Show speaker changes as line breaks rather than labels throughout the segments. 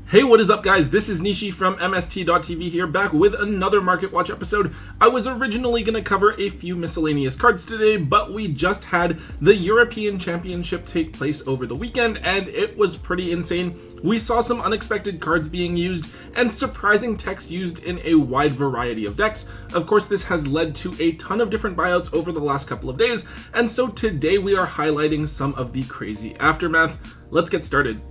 Hey, what is up guys? This is Nishi from MST.TV here, back with another Market Watch episode. I was originally going to cover a few miscellaneous cards today, but we just had the European Championship take place over the weekend, and it was pretty insane. We saw some unexpected cards being used, and surprising text used in a wide variety of decks. Of course, this has led to a ton of different buyouts over the last couple of days, and so today we are highlighting some of the crazy aftermath. Let's get started.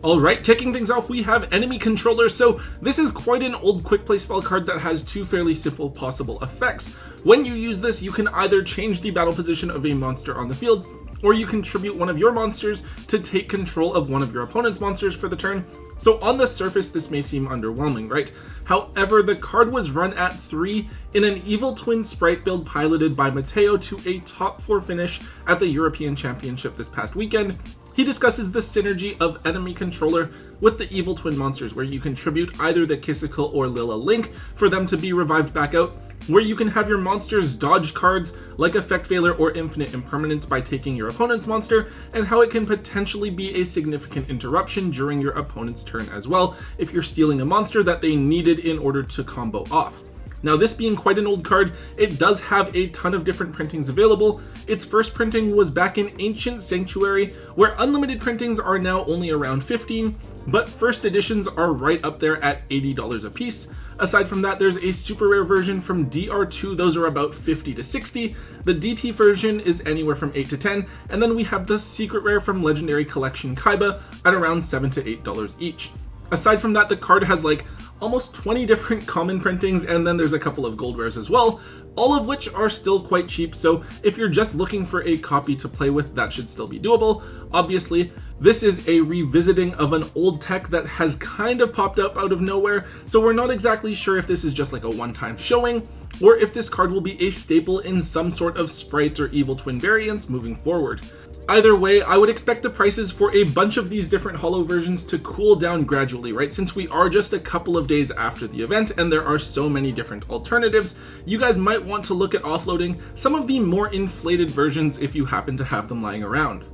Alright, kicking things off, we have Enemy Controller. So this is quite an old quick play spell card that has two fairly simple possible effects. When you use this, you can either change the battle position of a monster on the field, or you contribute one of your monsters to take control of one of your opponent's monsters for the turn. So on the surface, this may seem underwhelming, right? However, the card was run at 3 in an Evil Twin Sprite build piloted by Matteo to a top 4 finish at the European Championship this past weekend. He discusses the synergy of Enemy Controller with the Evil Twin monsters, where you contribute either the Kissicle or Lilla Link for them to be revived back out, where you can have your monsters dodge cards like Effect Veiler or Infinite Impermanence by taking your opponent's monster, and how it can potentially be a significant interruption during your opponent's turn as well if you're stealing a monster that they needed in order to combo off. Now, this being quite an old card, it does have a ton of different printings available. Its first printing was back in Ancient Sanctuary, where unlimited printings are now only around 15, but first editions are right up there at $80 a piece. Aside from that, there's a super rare version from DR2, those are about 50 to 60. The DT version is anywhere from 8 to 10, and then we have the secret rare from Legendary Collection Kaiba at around $7 to $8 each. Aside from that, the card has like almost 20 different common printings, and then there's a couple of gold rares as well, all of which are still quite cheap. So if you're just looking for a copy to play with, that should still be doable. Obviously, this is a revisiting of an old tech that has kind of popped up out of nowhere, so we're not exactly sure if this is just like a one-time showing, or if this card will be a staple in some sort of Sprite or Evil Twin variants moving forward. Either way, I would expect the prices for a bunch of these different holo versions to cool down gradually, right? Since we are just a couple of days after the event and there are so many different alternatives, you guys might want to look at offloading some of the more inflated versions if you happen to have them lying around.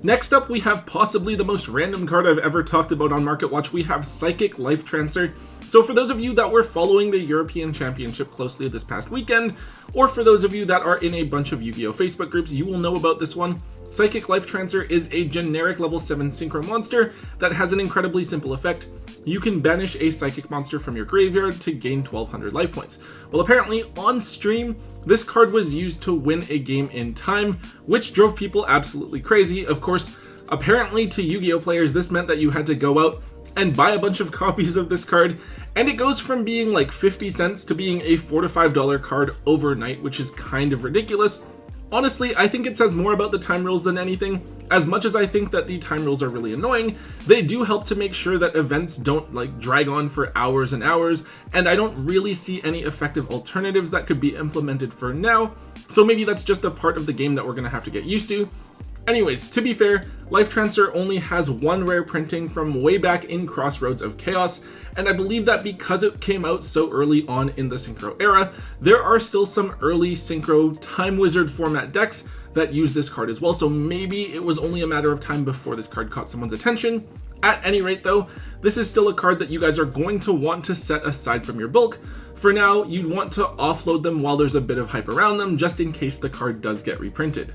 Next up, we have possibly the most random card I've ever talked about on Market Watch. We have Psychic Life Transfer. So for those of you that were following the European Championship closely this past weekend, or for those of you that are in a bunch of Yu-Gi-Oh Facebook groups, you will know about this one. Psychic Life Transfer is a generic level 7 synchro monster that has an incredibly simple effect. You can banish a psychic monster from your graveyard to gain 1200 life points. Well, apparently on stream, this card was used to win a game in time, which drove people absolutely crazy. Of course, apparently to Yu-Gi-Oh players, this meant that you had to go out and buy a bunch of copies of this card, and it goes from being like 50 cents to being a $4 to $5 card overnight, which is kind of ridiculous. Honestly, I think it says more about the time rules than anything. As much as I think that the time rules are really annoying, they do help to make sure that events don't like drag on for hours and hours, and I don't really see any effective alternatives that could be implemented for now, so maybe that's just a part of the game that we're gonna have to get used to. Anyways, to be fair, Life Transfer only has one rare printing from way back in Crossroads of Chaos, and I believe that because it came out so early on in the Synchro era, there are still some early Synchro Time Wizard format decks that use this card as well, so maybe it was only a matter of time before this card caught someone's attention. At any rate though, this is still a card that you guys are going to want to set aside from your bulk. For now, you'd want to offload them while there's a bit of hype around them, just in case the card does get reprinted.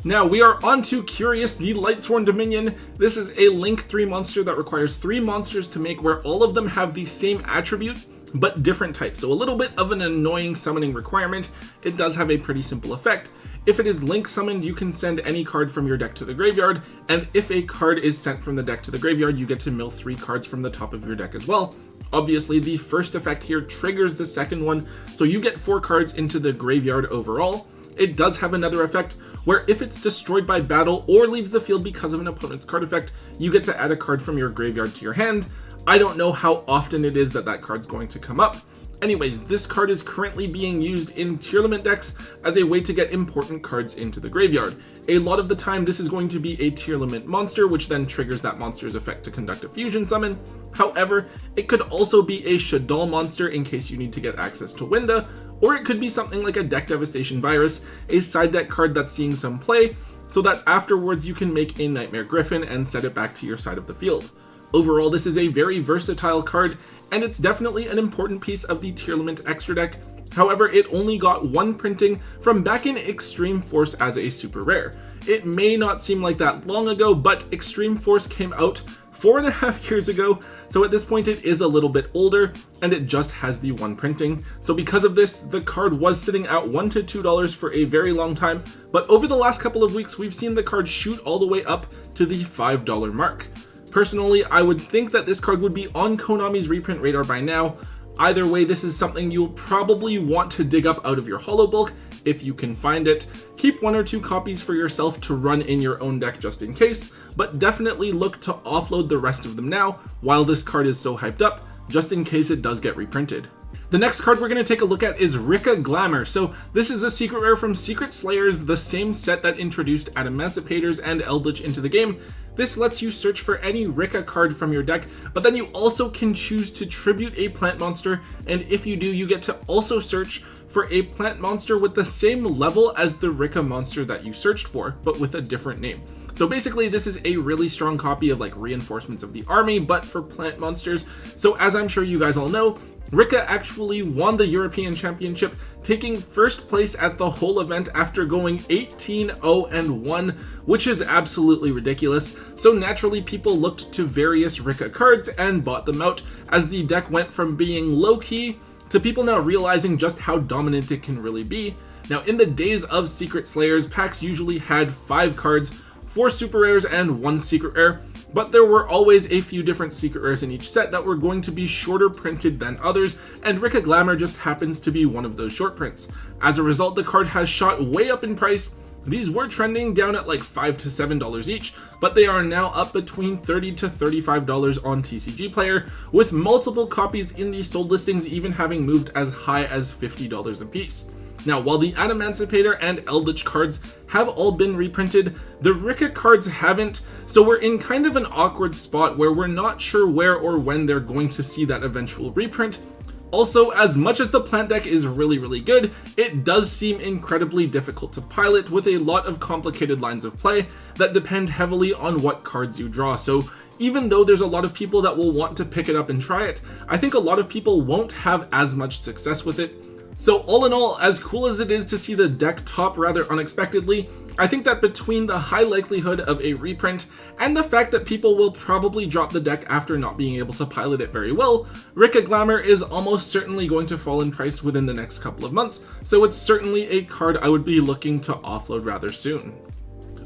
Now we are on to Curious, the Lightsworn Dominion. This is a Link 3 monster that requires 3 monsters to make, where all of them have the same attribute but different types. So a little bit of an annoying summoning requirement. It does have a pretty simple effect. If it is Link summoned, you can send any card from your deck to the graveyard, and if a card is sent from the deck to the graveyard, you get to mill 3 cards from the top of your deck as well. Obviously, the first effect here triggers the second one, so you get 4 cards into the graveyard overall. It does have another effect where if it's destroyed by battle or leaves the field because of an opponent's card effect, you get to add a card from your graveyard to your hand. I don't know how often it is that that card's going to come up. Anyways, this card is currently being used in Tearlament decks as a way to get important cards into the graveyard. A lot of the time, this is going to be a Tearlament monster, which then triggers that monster's effect to conduct a fusion summon. However, it could also be a Shaddoll monster in case you need to get access to Winda, or it could be something like a Deck Devastation Virus, a side deck card that's seeing some play, so that afterwards you can make a Nightmare Griffin and set it back to your side of the field. Overall, this is a very versatile card, and it's definitely an important piece of the Tier Limit extra deck. However, it only got one printing from back in Extreme Force as a super rare. It may not seem like that long ago, but Extreme Force came out 4.5 years ago, so at this point it is a little bit older, and it just has the one printing. So because of this, the card was sitting at $1 to $2 for a very long time, but over the last couple of weeks we've seen the card shoot all the way up to the $5 mark. Personally, I would think that this card would be on Konami's reprint radar by now. Either way, this is something you'll probably want to dig up out of your holo bulk if you can find it. Keep 1 or 2 copies for yourself to run in your own deck just in case, but definitely look to offload the rest of them now while this card is so hyped up, just in case it does get reprinted. The next card we're going to take a look at is Rika Glamour. So this is a secret rare from Secret Slayers, the same set that introduced Adamantipator's and Eldritch into the game. This lets you search for any Rika card from your deck, but then you also can choose to tribute a plant monster, and if you do, you get to also search for a plant monster with the same level as the Rika monster that you searched for, but with a different name. So basically, this is a really strong copy of like Reinforcements of the Army, but for plant monsters. So as I'm sure you guys all know, Rika actually won the European Championship, taking first place at the whole event after going 18-0-1, which is absolutely ridiculous. So naturally, people looked to various Rika cards and bought them out, as the deck went from being low-key to people now realizing just how dominant it can really be. Now, in the days of Secret Slayers, packs usually had 5 cards, 4 super rares and 1 secret rare, but there were always a few different secret rares in each set that were going to be shorter printed than others, and Rika Glamour just happens to be one of those short prints. As a result, the card has shot way up in price. These were trending down at like $5 to $7 each, but they are now up between $30 to $35 on TCG Player, with multiple copies in the sold listings even having moved as high as $50 a piece. Now, while the Adamantipator and Eldritch cards have all been reprinted, the Rika cards haven't, so we're in kind of an awkward spot where we're not sure where or when they're going to see that eventual reprint. Also, as much as the plant deck is really good, it does seem incredibly difficult to pilot, with a lot of complicated lines of play that depend heavily on what cards you draw. So even though there's a lot of people that will want to pick it up and try it, I think a lot of people won't have as much success with it. So all in all, as cool as it is to see the deck top rather unexpectedly, I think that between the high likelihood of a reprint and the fact that people will probably drop the deck after not being able to pilot it very well, Rika Glamour is almost certainly going to fall in price within the next couple of months, so it's certainly a card I would be looking to offload rather soon.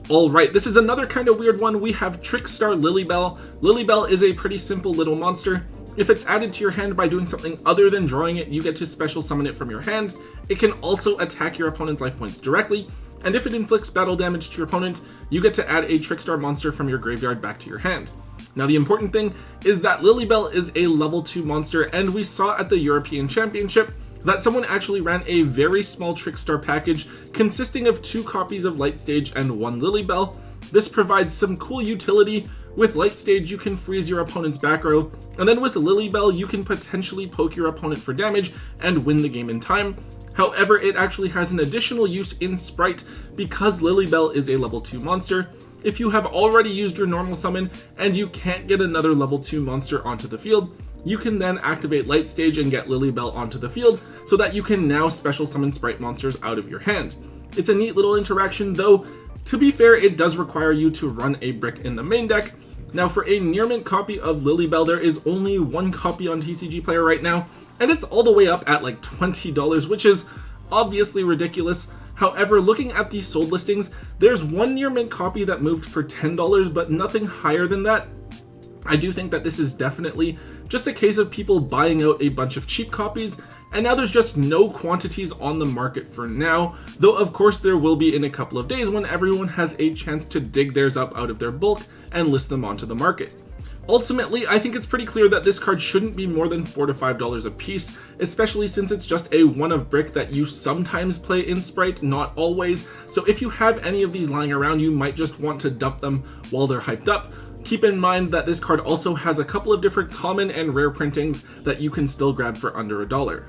Alright, this is another kind of weird one. We have Trickstar Lilybell. Lilybell is a pretty simple little monster. If it's added to your hand by doing something other than drawing it, you get to special summon it from your hand. It can also attack your opponent's life points directly, and if it inflicts battle damage to your opponent, you get to add a Trickstar monster from your graveyard back to your hand. Now, the important thing is that Lilybell is a level 2 monster, and we saw at the European Championship that someone actually ran a very small Trickstar package consisting of 2 copies of Light Stage and 1 Lilybell. This provides some cool utility. With Light Stage, you can freeze your opponent's back row, and then with Lilybell, you can potentially poke your opponent for damage and win the game in time. However, it actually has an additional use in Sprite because Lilybell is a level 2 monster. If you have already used your normal summon and you can't get another level 2 monster onto the field, you can then activate Light Stage and get Lilybell onto the field so that you can now special summon Sprite monsters out of your hand. It's a neat little interaction, though to be fair, it does require you to run a brick in the main deck. Now, for a near mint copy of Lilybell, there is only 1 copy on TCG Player right now, and it's all the way up at like $20, which is obviously ridiculous. However, looking at the sold listings, there's 1 near mint copy that moved for $10, but nothing higher than that. I do think that this is definitely just a case of people buying out a bunch of cheap copies, and now there's just no quantities on the market for now, though of course there will be in a couple of days when everyone has a chance to dig theirs up out of their bulk and list them onto the market. Ultimately, I think it's pretty clear that this card shouldn't be more than $4 to $5 a piece, especially since it's just a 1 of brick that you sometimes play in Sprite, not always. So if you have any of these lying around, you might just want to dump them while they're hyped up. Keep in mind that this card also has a couple of different common and rare printings that you can still grab for under $1.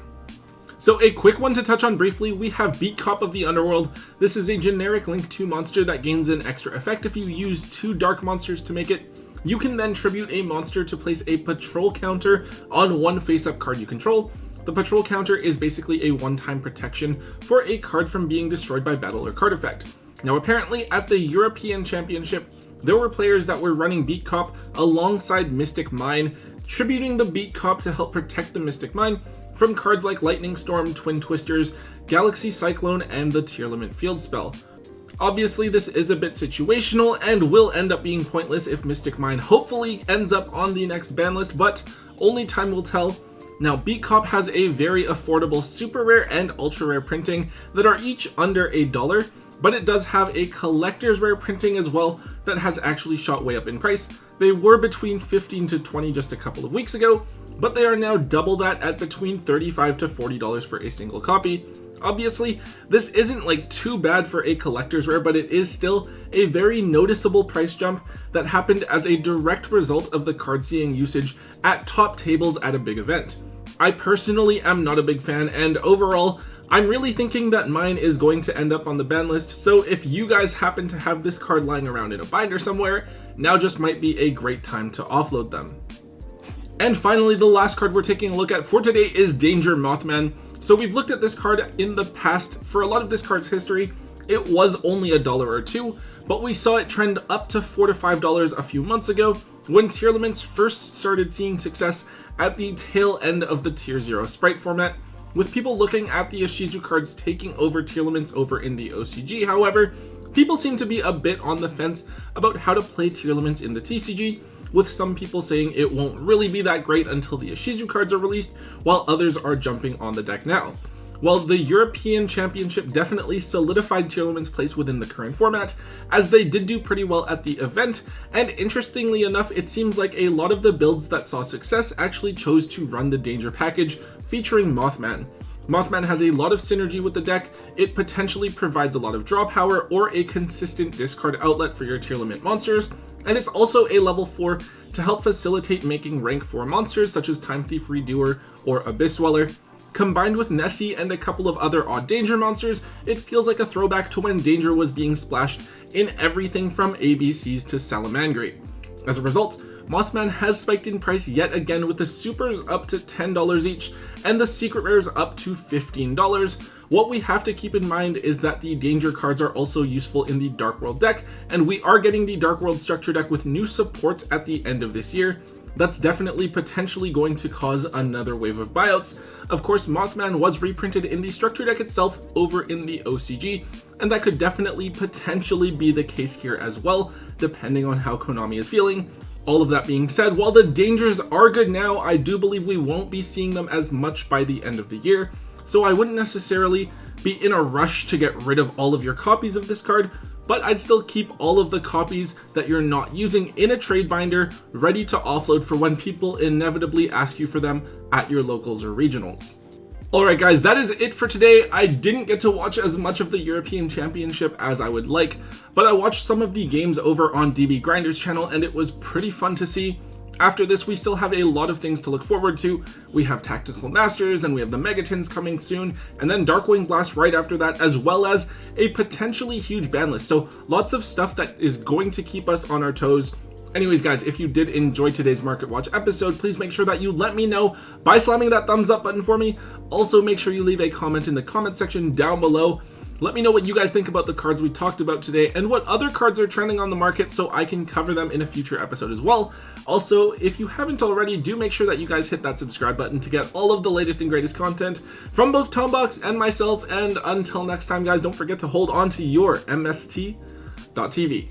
So a quick one to touch on briefly, we have Beat Cop of the Underworld. This is a generic Link 2 monster that gains an extra effect if you use 2 dark monsters to make it. You can then tribute a monster to place a patrol counter on one face-up card you control. The patrol counter is basically a one-time protection for a card from being destroyed by battle or card effect. Now apparently at the European Championship, there were players that were running Beat Cop alongside Mystic Mine, tributing the Beat Cop to help protect the Mystic Mine from cards like Lightning Storm, Twin Twisters, Galaxy Cyclone, and the Tearlament Field Spell. Obviously this is a bit situational and will end up being pointless if Mystic Mine hopefully ends up on the next ban list, but only time will tell. Now, Beat Cop has a very affordable super rare and ultra rare printing that are each under $1, but it does have a collector's rare printing as well that has actually shot way up in price. They were between $15 to $20 just a couple of weeks ago, but they are now double that at between $35 to $40 for a single copy. Obviously, this isn't like too bad for a collector's rare, but it is still a very noticeable price jump that happened as a direct result of the card seeing usage at top tables at a big event. I personally am not a big fan, and overall, I'm really thinking that mine is going to end up on the ban list, so if you guys happen to have this card lying around in a binder somewhere, now just might be a great time to offload them. And finally, the last card we're taking a look at for today is Danger Mothman. So we've looked at this card in the past. For a lot of this card's history, it was only $1 or $2, but we saw it trend up to $4 to $5 a few months ago when Tearlaments first started seeing success at the tail end of the Tier 0 sprite format, with people looking at the Ishizu cards taking over Tearlaments over in the OCG. However, people seem to be a bit on the fence about how to play Tearlaments in the TCG, with some people saying it won't really be that great until the Ishizu cards are released, while others are jumping on the deck now. Well, the European Championship definitely solidified Tearlament's place within the current format, as they did do pretty well at the event, and interestingly enough, it seems like a lot of the builds that saw success actually chose to run the Danger package featuring Mothman. Mothman has a lot of synergy with the deck. It potentially provides a lot of draw power or a consistent discard outlet for your Tearlament monsters, and it's also a level 4 to help facilitate making rank 4 monsters such as Time Thief Redoer or Abyss Dweller. Combined with Nessie and a couple of other odd Danger monsters, it feels like a throwback to when Danger was being splashed in everything from ABCs to Salamangreat. As a result, Mothman has spiked in price yet again, with the supers up to $10 each and the secret rares up to $15. What we have to keep in mind is that the Danger cards are also useful in the Dark World deck, and we are getting the Dark World structure deck with new support at the end of this year. That's definitely potentially going to cause another wave of buyouts. Of course, Mothman was reprinted in the structure deck itself over in the OCG, and that could definitely potentially be the case here as well, depending on how Konami is feeling. All of that being said, while the Dangers are good now, I do believe we won't be seeing them as much by the end of the year, so I wouldn't necessarily be in a rush to get rid of all of your copies of this card, but I'd still keep all of the copies that you're not using in a trade binder ready to offload for when people inevitably ask you for them at your locals or regionals. Alright guys, that is it for today. I didn't get to watch as much of the European Championship as I would like, but I watched some of the games over on DB Grinder's channel and it was pretty fun to see. After this, we still have a lot of things to look forward to. We have Tactical Masters, and we have the Megatins coming soon, and then Darkwing Blast right after that, as well as a potentially huge ban list. So lots of stuff that is going to keep us on our toes. Anyways, guys, if you did enjoy today's Market Watch episode, please make sure that you let me know by slamming that thumbs up button for me. Also, make sure you leave a comment in the comment section down below. Let me know what you guys think about the cards we talked about today and what other cards are trending on the market so I can cover them in a future episode as well. Also, if you haven't already, do make sure that you guys hit that subscribe button to get all of the latest and greatest content from both Tombox and myself. And until next time, guys, don't forget to hold on to your MST.TV.